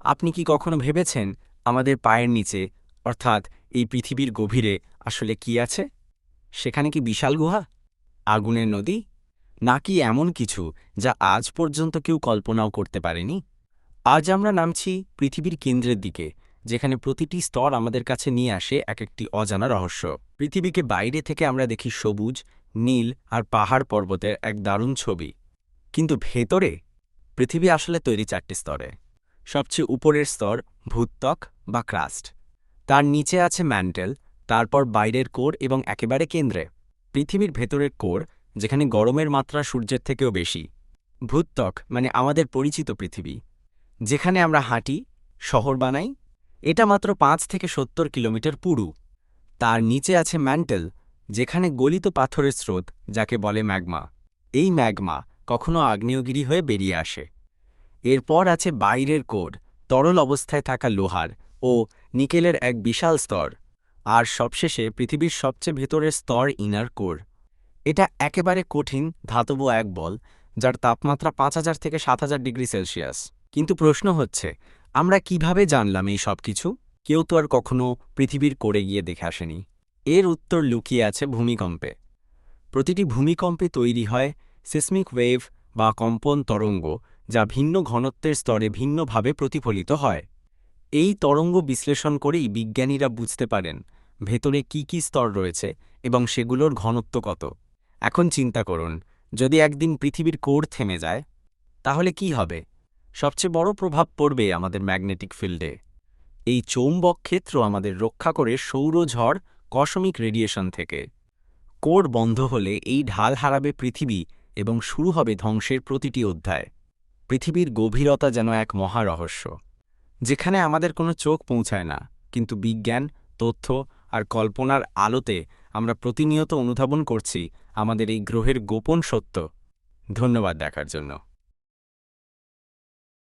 আপনি কি কখনো ভেবেছেন আমাদের পায়ের নিচে অর্থাৎ এই পৃথিবীর গভীরে আসলে কি আছে? সেখানে কি বিশাল গুহা, আগুনের নদী, নাকি এমন কিছু যা আজ পর্যন্ত কেউ কল্পনাও করতে পারেনি? আজ আমরা নামছি পৃথিবীর কেন্দ্রের দিকে, যেখানে প্রতিটি স্তর আমাদের কাছে নিয়ে আসে এক একটি অজানা রহস্য। পৃথিবীকে বাইরে থেকে আমরা দেখি সবুজ, নীল আর পাহাড় পর্বতের এক দারুণ ছবি, কিন্তু ভেতরে পৃথিবী আসলে তৈরি 4টি স্তরে। সবচেয়ে উপরের স্তর ভূত্বক বা ক্রাস্ট, তার নিচে আছে ম্যান্টেল, তারপর বাইরের কোর এবং একেবারে কেন্দ্রে পৃথিবীর ভেতরের কোর, যেখানে গরমের মাত্রা সূর্যের থেকেও বেশি। ভূত্বক মানে আমাদের পরিচিত পৃথিবী, যেখানে আমরা হাঁটি, শহর বানাই, এটা মাত্র 5 থেকে 70 কিলোমিটার পুরু। তার নিচে আছে ম্যান্টেল, যেখানে গলিত পাথরের স্রোত, যাকে বলে ম্যাগমা। এই ম্যাগমা কখনো আগ্নেয়গিরি হয়ে বেরিয়ে আসে। এরপর আছে বাইরের কোর, তরল অবস্থায় থাকা লোহার ও নিকেলের এক বিশাল স্তর। আর সবশেষে পৃথিবীর সবচেয়ে ভেতরের স্তর ইনার কোর। এটা একেবারে কঠিন ধাতব এক বল, যার তাপমাত্রা 5000 থেকে 7000 ডিগ্রি সেলসিয়াস। কিন্তু প্রশ্ন হচ্ছে, আমরা কিভাবে জানলাম এই সব কিছু? কেউ তো আর কখনো পৃথিবীর কোরে গিয়ে দেখে আসেনি। এর উত্তর লুকিয়ে আছে ভূমিকম্পে। প্রতিটি ভূমিকম্পে তৈরি হয় সিসমিক ওয়েভ বা কম্পন তরঙ্গ, যা ভিন্ন ঘনত্বের স্তরে ভিন্নভাবে প্রতিফলিত হয়। এই তরঙ্গ বিশ্লেষণ করেই বিজ্ঞানীরা বুঝতে পারেন ভেতরে কি কি স্তর রয়েছে এবং সেগুলোর ঘনত্ব কত। এখন চিন্তা করুন, যদি একদিন পৃথিবীর কোর থেমে যায়, তাহলে কি হবে? সবচেয়ে বড় প্রভাব পড়বে আমাদের ম্যাগনেটিক ফিল্ডে। এই চৌম্বক ক্ষেত্র আমাদের রক্ষা করে সৌরঝড়, কসমিক রেডিয়েশন থেকে। কোর বন্ধ হলে এই ঢাল হারাবে পৃথিবী এবং শুরু হবে ধ্বংসের প্রতিটি অধ্যায়। পৃথিবীর গভীরতা যেন এক মহারহস্য, যেখানে আমাদের কোনো চোখ পৌঁছায় না, কিন্তু বিজ্ঞান, তথ্য আর কল্পনার আলোতে আমরা প্রতিনিয়ত অনুধাবন করছি আমাদের এই গ্রহের গোপন সত্য। ধন্যবাদ দেখার জন্য।